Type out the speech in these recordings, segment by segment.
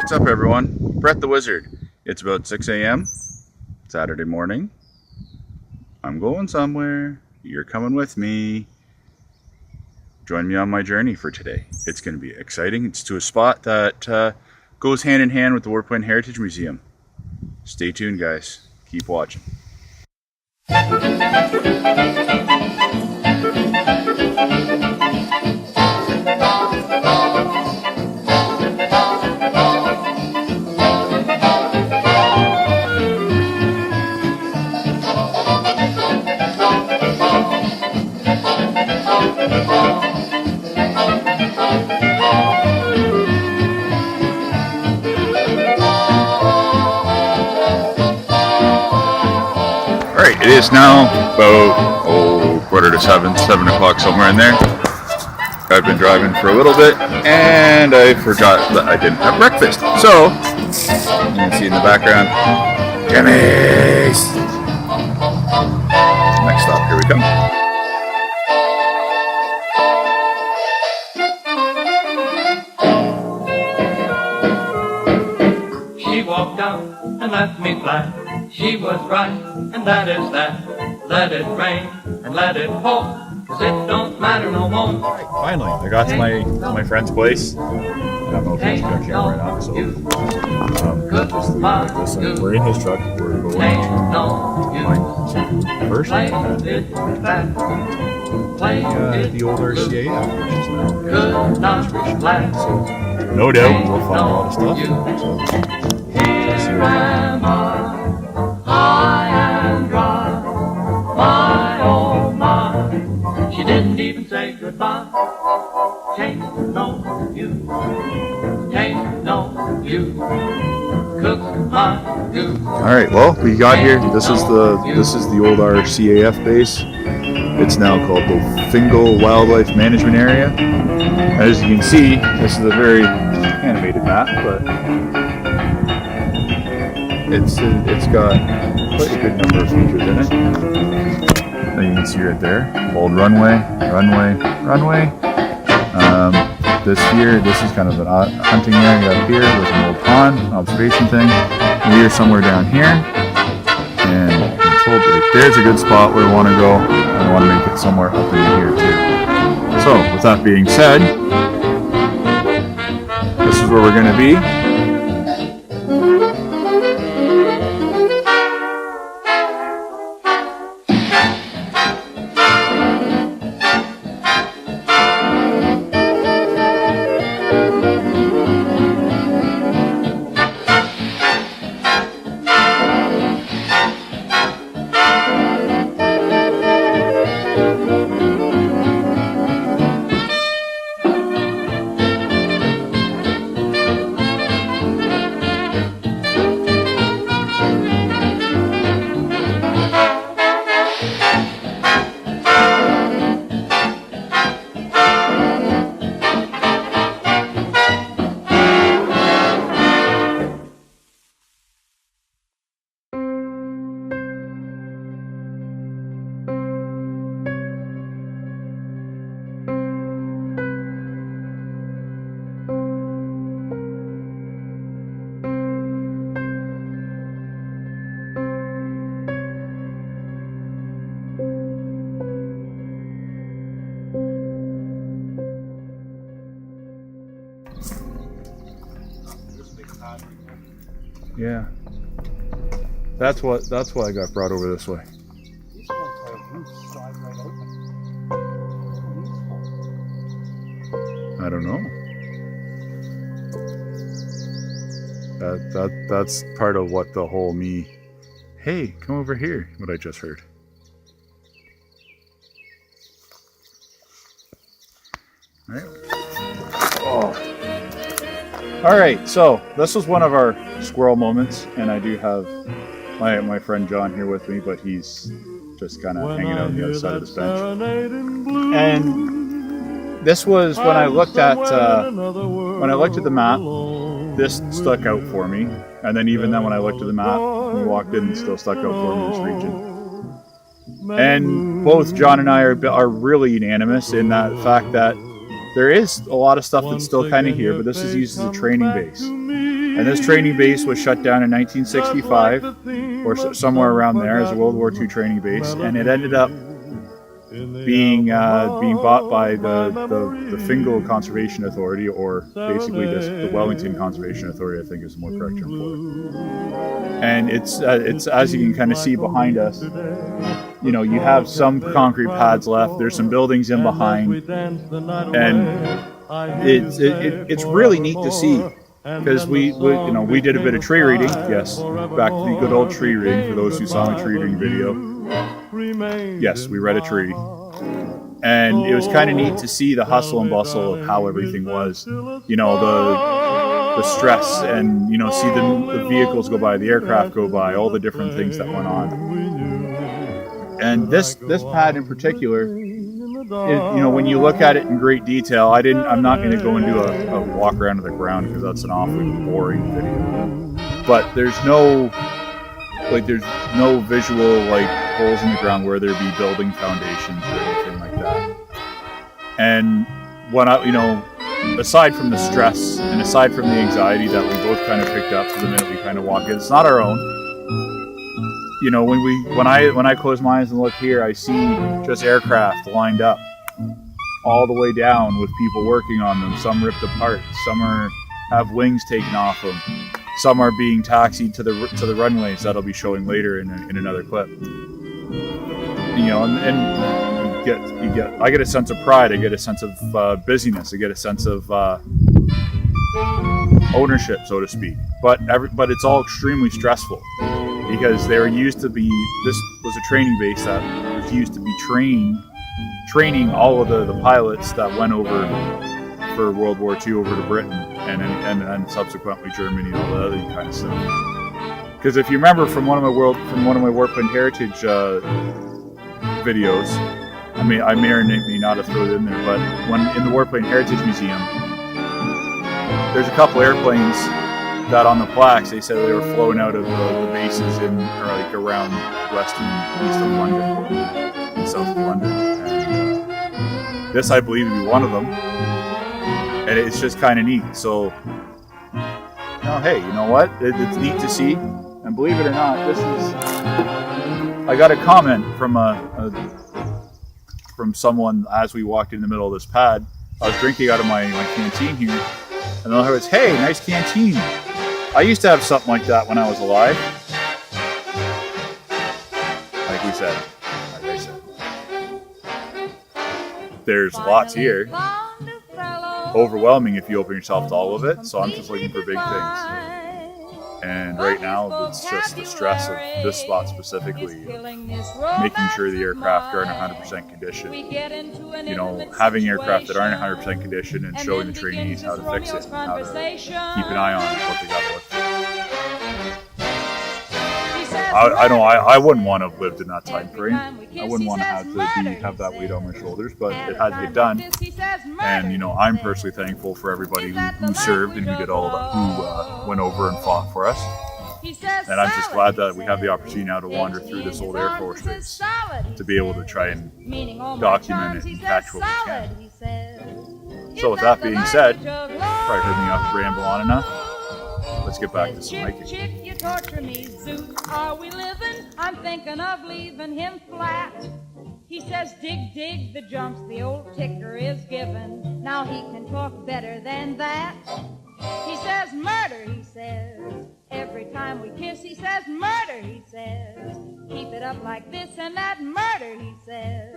What's up, everyone? Bret the Wizard. It's about 6 a.m. Saturday morning. I'm going somewhere. You're coming with me. Join me on my journey for today. It's going to be exciting. It's to a spot that goes hand in hand with the Warplane Heritage Museum. Stay tuned, guys. Keep watching. Alright, it is now about quarter to 7 o'clock, somewhere in there. I've been driving for a little bit and I forgot that I didn't have breakfast. So, you can see in the background, yummies! Next stop, here we come. She walked out and left me flat. She was right, and that is that. Let it rain and let it pour, 'cause it don't matter no more. Finally, I got to my friend's place. I don't know if he's got camera right now, so just leave it like this. We're in his truck. We're going to find some food first. The old RCA, which is now conservation. So no doubt we'll find a lot of stuff. So let's see what She didn't even say goodbye. Ain't no you. Ain't no you. Cook my goose. All right, well, we got here. This is the old RCAF base. It's now called the Fingal Wildlife Management Area. As you can see, this is a very animated map, but it's got quite a good number of features in it. That you can see right there. Old runway. This is kind of a hunting area up here with an old pond, observation thing. We are somewhere down here, and control break. There's a good spot where we want to go. I want to make it somewhere up in here too. So, with that being said, this is where we're going to be. Yeah, that's why I got brought over this way. I don't know. That's part of what the whole me. Hey, come over here. What I just heard. All right. Oh. All right, so this was one of our squirrel moments, and I do have my friend John here with me, but he's just kind of hanging out on the other side of this bench. And this was when I looked at the map. This stuck out for me, and then even then when I looked at the map, we walked in, and still stuck out for me this region. And both John and I are really unanimous in that fact that there is a lot of stuff that's still kind of here, but this is used as a training base. And this training base was shut down in 1965, or somewhere around there, as a World War II training base, and it ended up being bought by the Fingal Conservation Authority, or basically the Wellington Conservation Authority, I think is the more correct term for it. And it's as you can kind of see behind us, you know, you have some concrete pads left. There's some buildings in behind, and it's really neat to see, because we did a bit of tree reading. Yes, back to the good old tree reading. For those who saw my tree reading video, yes, we read a tree, and it was kind of neat to see the hustle and bustle of how everything was. You know, the stress, and you know, see the vehicles go by, the aircraft go by, all the different things that went on. And this pad in particular, you know, when you look at it in great detail, I'm not going to go into a walk around of the ground, because that's an awfully boring video. But there's no visual like holes in the ground where there be building foundations or anything like that. And when aside from the stress and aside from the anxiety that we both kind of picked up the minute we kind of walk in, it's not our own. You know, when I close my eyes and look here, I see just aircraft lined up all the way down with people working on them. Some ripped apart, some have wings taken off them, some are being taxied to the runways that'll be showing later in another clip. You know, and I get a sense of pride, I get a sense of busyness, I get a sense of ownership, so to speak. But it's all extremely stressful, because this was a training base that was used to be training all of the pilots that went over for World War II over to Britain and subsequently Germany and all the other kind of stuff. Because if you remember from one of my Warplane heritage videos, I may or may not have thrown it in there, but when in the Warplane Heritage Museum, there's a couple airplanes that on the plaques they said they were flown out of the bases around west and east of London and south of London. And this, I believe, to be one of them, and it's just kind of neat. So, hey, you know what? It's neat to see, and believe it or not, I got a comment from someone as we walked in the middle of this pad. I was drinking out of my canteen here, and I was, "Hey, nice canteen. I used to have something like that when I was alive." Like I said, there's lots here. Overwhelming if you open yourself to all of it, so I'm just looking for big things. And right now, it's just the stress of this spot specifically, making sure the aircraft are in 100% condition. You know, having aircraft that aren't in 100% condition and showing the trainees how to fix it, and how to keep an eye on it, what they got to look for. I wouldn't want to have lived in that time frame. I wouldn't want to have that weight on my shoulders, but it had to get done. And you know, I'm personally thankful for everybody who served and who did all that, who went over and fought for us. And I'm just glad that we have the opportunity now to wander through this old Air Force base to be able to try and document it and catch what we can. So with that being said, probably heard me off ramble on enough. Let's get back to some hiking. You torture me, Zeus. Are we living? I'm thinking of leaving him flat. He says, dig, dig, the jumps the old ticker is given. Now he can talk better than that. He says, murder, he says. Every time we kiss, he says, murder, he says. Keep it up like this and that, murder, he says.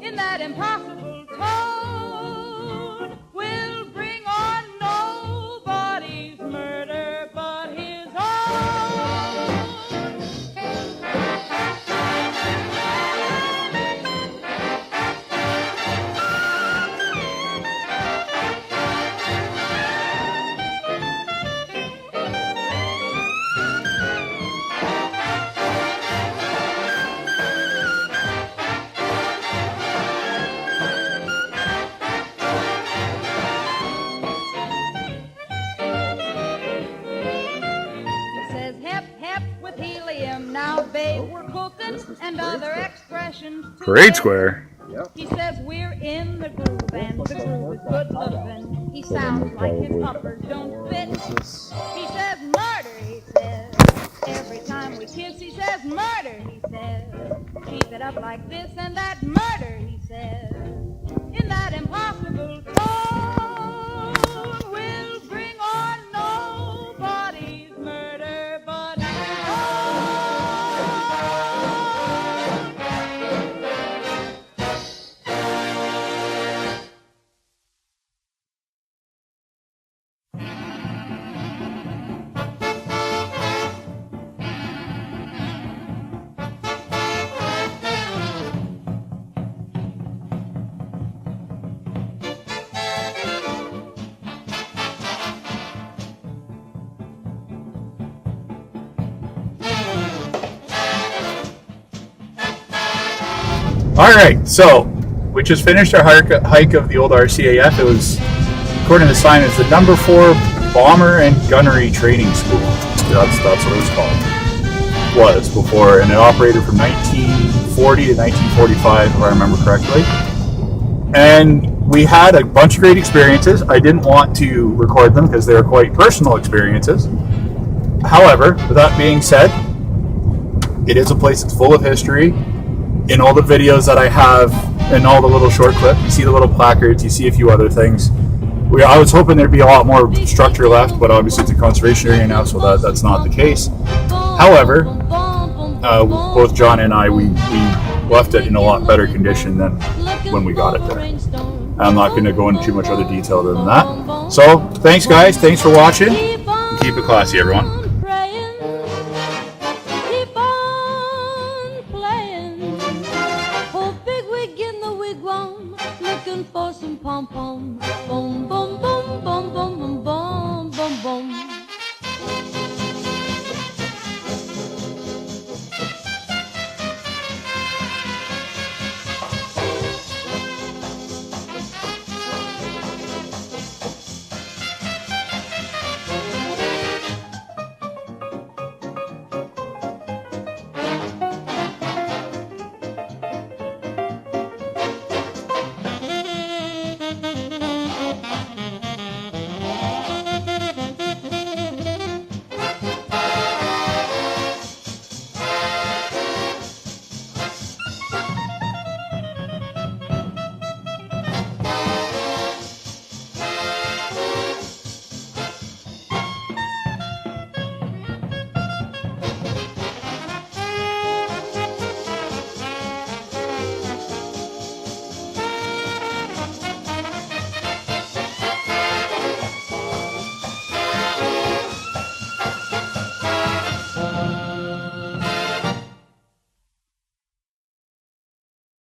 In that impossible tone, we'll bring on nobody's murder but his own. And other expressions too. Parade Square. He says we're in the groove and the groove is good looking. He says so then sounds we'll like his probably uppers don't fit. use this. He says murder, he says. Every time we kiss, he says murder, he says. Keep it up like this and that murder, he says. In that impossible tone will bring on nobody's murder but All right, so we just finished our hike of the old RCAF. It was, according to the sign, it's the number 4 bomber and gunnery training school. That's what it was called. Was before, and it operated from 1940 to 1945, if I remember correctly. And we had a bunch of great experiences. I didn't want to record them because they were quite personal experiences. However, with that being said, it is a place that's full of history. In all the videos that I have, and all the little short clips, you see the little placards, you see a few other things. I was hoping there'd be a lot more structure left, but obviously it's a conservation area now, so that's not the case. However, both John and I, we left it in a lot better condition than when we got it there. I'm not going to go into too much other detail than that. So, thanks guys, thanks for watching, and keep it classy everyone. Looking for some pom-pom, boom, boom, boom, boom, boom, boom, boom, boom, boom.